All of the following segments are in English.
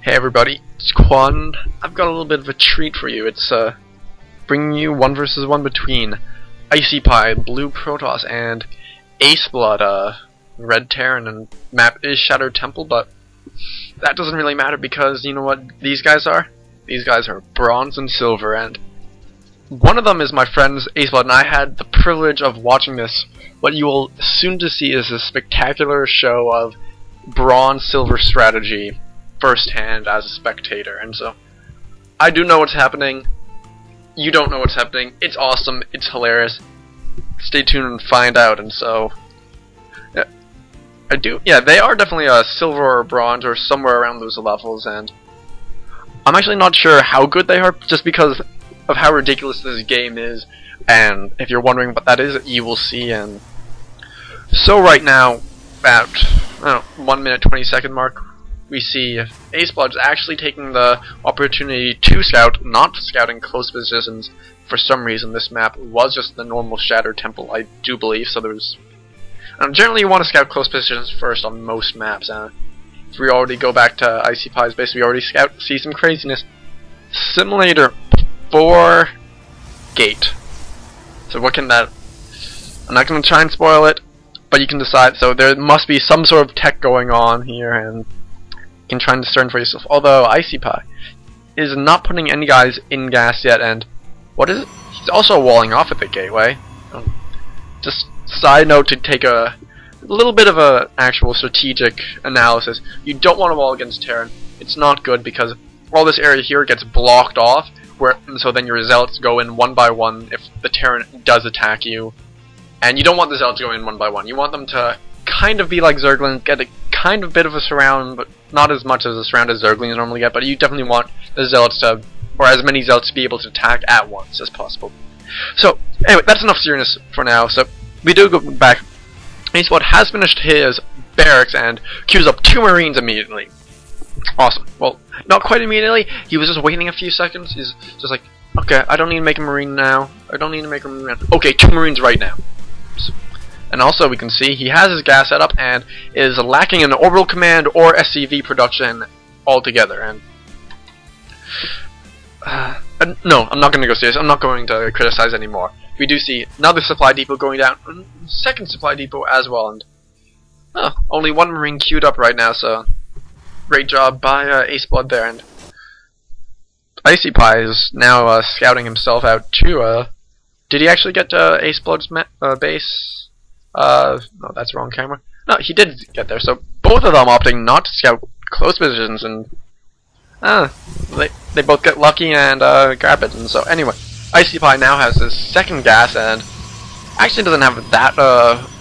Hey everybody, it's Quan. I've got a little bit of a treat for you. It's bringing you 1 vs 1 between Icy Pie, Blue Protoss, and Ace Blood, Red Terran, and map is Shattered Temple, but that doesn't really matter because you know what these guys are? These guys are Bronze and Silver, and one of them is my friend's Ace Blood, and I had the privilege of watching this. What you will soon to see is a spectacular show of Bronze-Silver strategy firsthand as a spectator, and so I do know what's happening. You don't know what's happening. It's awesome. It's hilarious. Stay tuned and find out. And so, yeah, they are definitely a silver or bronze or somewhere around those levels, and I'm actually not sure how good they are, just because of how ridiculous this game is. And if you're wondering what that is, you will see. And so right now, at 1 minute 20-second mark, we see Ace Blood's actually taking the opportunity to scout, not scouting close positions. For some reason, this map was just the normal Shattered Temple, I do believe. So there's generally you want to scout close positions first on most maps. If we already go back to Icy Pie's base, we already see some craziness. Simulator 4 gate. So what can that? I'm not going to try and spoil it, but you can decide. So there must be some sort of tech going on here, and you can try and discern for yourself. Although Icy Pie is not putting any guys in gas yet, and what is it? He's also walling off at the gateway. Just side note to take a little bit of a actual strategic analysis. You don't want to wall against Terran. It's not good because all this area here gets blocked off, and so then your Zealots go in one by one if the Terran does attack you. And you don't want the Zealots going in one by one. You want them to kind of be like Zerglings, get a kind of bit of a surround, but not as much as a surround as Zerglings normally get, but you definitely want the Zealots to, or as many Zealots to be able to attack at once as possible. So, anyway, that's enough seriousness for now. So, we do go back. Ace Blood has finished his barracks and queues up 2 Marines immediately. Awesome. Well, not quite immediately. He was just waiting a few seconds. He's just like, okay, I don't need to make a Marine now. I don't need to make a Marine now. Okay, 2 Marines right now. And also we can see he has his gas set up and is lacking in orbital command or SCV production altogether. And no, I'm not going to go serious. I'm not going to criticize anymore. We do see another supply depot going down, second supply depot as well, and only 1 Marine queued up right now. So great job by Ace Blood there. And Icy Pie is now scouting himself out too. Did he actually get to Ace Blood's base? No, that's the wrong camera. No, he did get there. So both of them opting not to scout close positions, and they both get lucky and grab it. And so anyway, Icy Pie now has his second gas and actually doesn't have that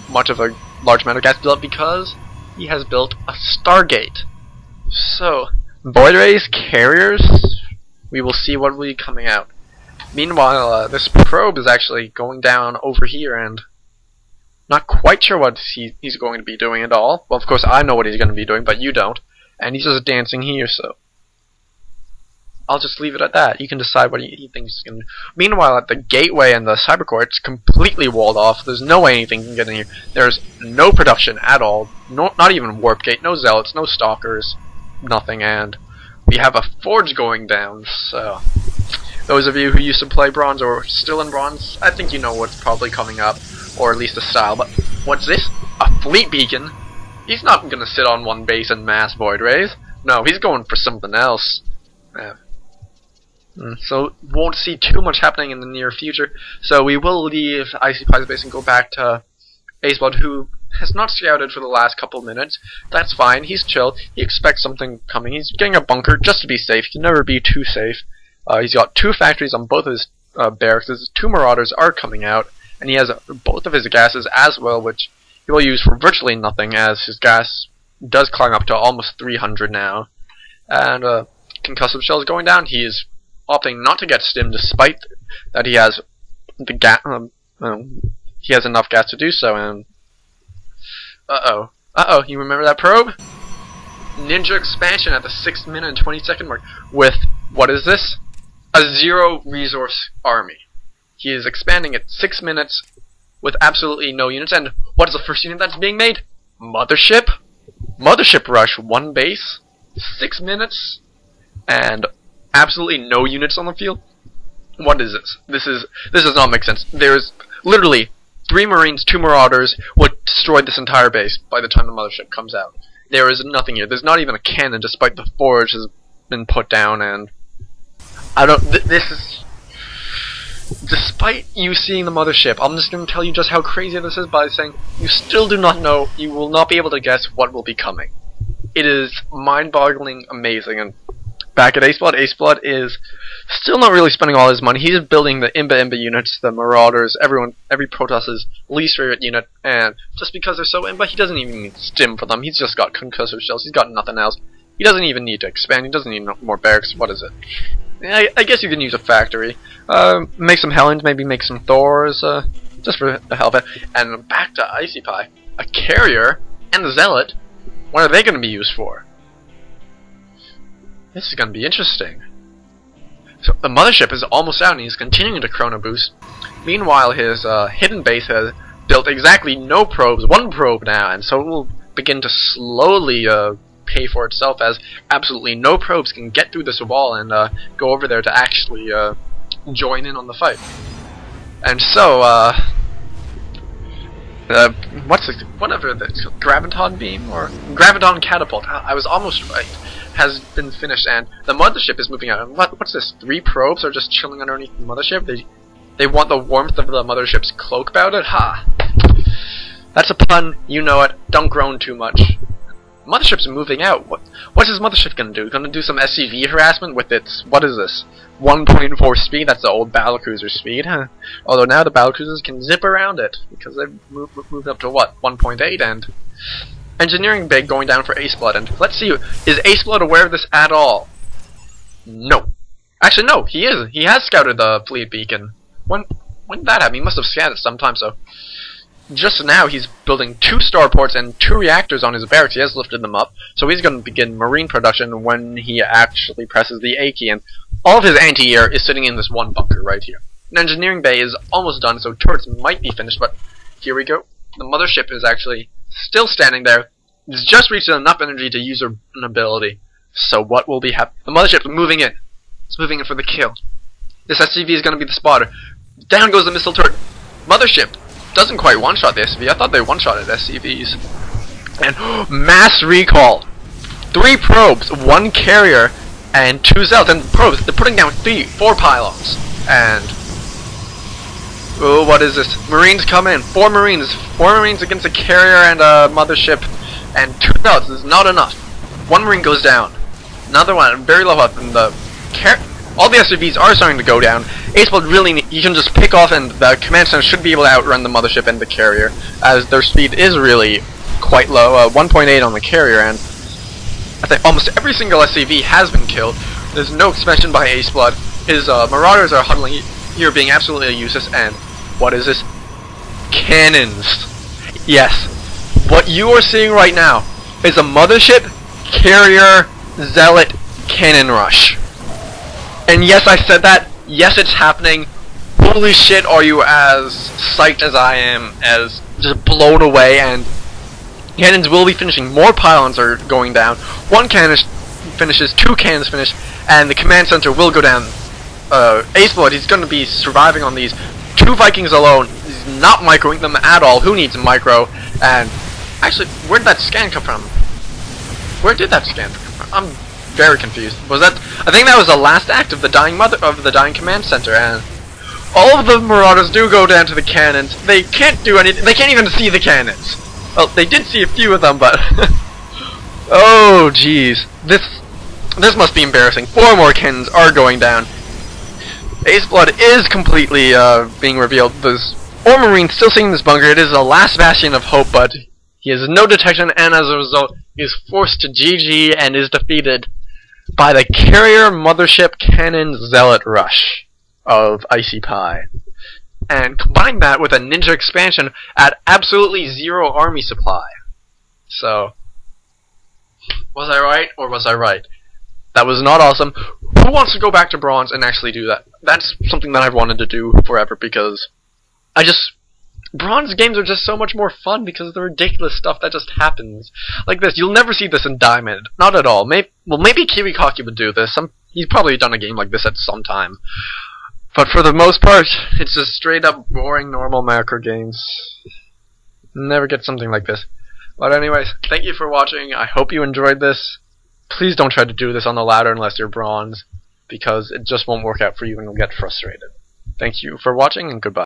much of a large amount of gas built up because he has built a Stargate. So Void Rays carriers, we will see what will be coming out. Meanwhile, this probe is actually going down over here, and not quite sure what he's going to be doing at all. Well, of course, I know what he's going to be doing, but you don't. And he's just dancing here, so I'll just leave it at that. You can decide what he thinks he's going to do. Meanwhile, at the gateway and the cybercore, it's completely walled off. There's no way anything can get in here. There's no production at all. Not even warp gate. No Zealots, no Stalkers, nothing. And we have a forge going down, so those of you who used to play Bronze or still in Bronze, I think you know what's probably coming up, or at least the style. But what's this? A fleet beacon? He's not going to sit on one base and mass Void Rays. No, he's going for something else. So won't see too much happening in the near future. So we will leave Icy Pie's base and go back to Ace Blood, who has not scouted for the last couple minutes. That's fine. He's chill. He expects something coming. He's getting a bunker just to be safe. He can never be too safe. He's got 2 factories on both of his barracks. His 2 Marauders are coming out, and he has both of his gases as well, which he will use for virtually nothing, as his gas does climb up to almost 300 now. And concussive shells going down. He is opting not to get stim, despite that he has the gas. He has enough gas to do so. And you remember that probe? Ninja expansion at the 6 minute and 20-second mark with, what is this? A 0 resource army. He is expanding at 6 minutes with absolutely no units. And what is the first unit that's being made? Mothership? Mothership Rush, 1 base, 6 minutes. and absolutely no units on the field. What is this? This does not make sense. There's literally 3 Marines, 2 Marauders would destroy this entire base by the time the mothership comes out. There is nothing here. There's not even a cannon, despite the forge has been put down, and I don't. This is. Despite you seeing the mothership, I'm just going to tell you just how crazy this is by saying you still do not know. You will not be able to guess what will be coming. It is mind-boggling, amazing, and back at Aceblood is still not really spending all his money. He's building the Imba units, the Marauders, every Protoss's least favorite unit, and just because they're so Imba, he doesn't even need stim for them. He's just got concussive shells. He's got nothing else. He doesn't even need to expand. He doesn't need more barracks. What is it? I guess you can use a factory. Make some Helens, maybe make some Thors, just for the hell of it. And back to Icy Pie. A carrier and the Zealot. What are they going to be used for? This is going to be interesting. So the mothership is almost out and he's continuing to chrono boost. Meanwhile, his hidden base has built exactly no probes, 1 probe now, and so it will begin to slowly pay for itself as absolutely no probes can get through this wall and go over there to actually join in on the fight. And so, whatever the Graviton beam or Graviton catapult, I was almost right, has been finished, and the mothership is moving out. And what's this? 3 probes are just chilling underneath the mothership. They want the warmth of the mothership's cloak about it. Ha! That's a pun. You know it. Don't groan too much. Mothership's moving out. What's his mothership gonna do? Gonna do some SCV harassment with its, what is this, 1.4 speed? That's the old battlecruiser speed, huh? Although now the battlecruisers can zip around it, because they've moved up to what, 1.8, and Engineering Bay going down for Aceblood, and let's see, is Aceblood aware of this at all? No. Actually, no, he is. He has scouted the fleet beacon. When did that happen? He must have scanned it sometime, so just now he's building 2 starports and 2 reactors on his barracks. He has lifted them up, so he's going to begin marine production when he actually presses the A key, and all of his anti-air is sitting in this one bunker right here. And Engineering Bay is almost done, so turrets might be finished, but here we go. The mothership is actually still standing there. It's just reached enough energy to use an ability. So what will be happening? The mothership is moving in. It's moving in for the kill. This SCV is going to be the spotter. Down goes the missile turret. Mothership doesn't quite one-shot the SCV. I thought they one-shotted SCVs. And mass recall. 3 probes, 1 carrier, and 2 zealots. And probes, they're putting down 4 pylons. And oh, what is this? Marines come in. 4 Marines. 4 Marines against a carrier and a mothership. And 2 zealots is not enough. 1 Marine goes down. Another one, very low health. And all the SCVs are starting to go down. Aceblood really, you can just pick off, and the command center should be able to outrun the mothership and the carrier, as their speed is really quite low, 1.8 on the carrier, and I think almost every single SCV has been killed. There's no expansion by Aceblood. His Marauders are huddling here, being absolutely useless, and what is this? Cannons. Yes. What you are seeing right now is a mothership, carrier, zealot, cannon rush. And yes, I said that. Yes, it's happening. Holy shit, are you as psyched as I am, as just blown away, and cannons will be finishing. More pylons are going down. 1 cannon finishes, 2 cannons finish, and the command center will go down. Aceblood, he's going to be surviving on these 2 Vikings alone. He's not microing them at all. Who needs a micro? And actually, where did that scan come from? Where did that scan come from? I'm very confused. Was that? I think that was the last act of the dying command center, and all of the Marauders do go down to the cannons. They can't do anything. They can't even see the cannons. Well, they did see a few of them, but oh jeez, this must be embarrassing. 4 more cannons are going down. Aceblood is completely being revealed. There's 4 Marines still sitting in this bunker. It is the last bastion of hope, but he has no detection, and as a result, he is forced to GG and is defeated by the carrier, mothership, cannon, zealot rush of Icy Pie. And combine that with a ninja expansion at absolutely 0 army supply. So, was I right, or was I right? That was not awesome. Who wants to go back to bronze and actually do that? That's something that I've wanted to do forever, because Bronze games are just so much more fun because of the ridiculous stuff that just happens. Like this, you'll never see this in Diamond. Not at all. Maybe Kirikaki would do this. He's probably done a game like this at some time. But for the most part, it's just straight up boring normal macro games. Never get something like this. But anyways, thank you for watching. I hope you enjoyed this. Please don't try to do this on the ladder unless you're bronze, because it just won't work out for you and you'll get frustrated. Thank you for watching, and goodbye.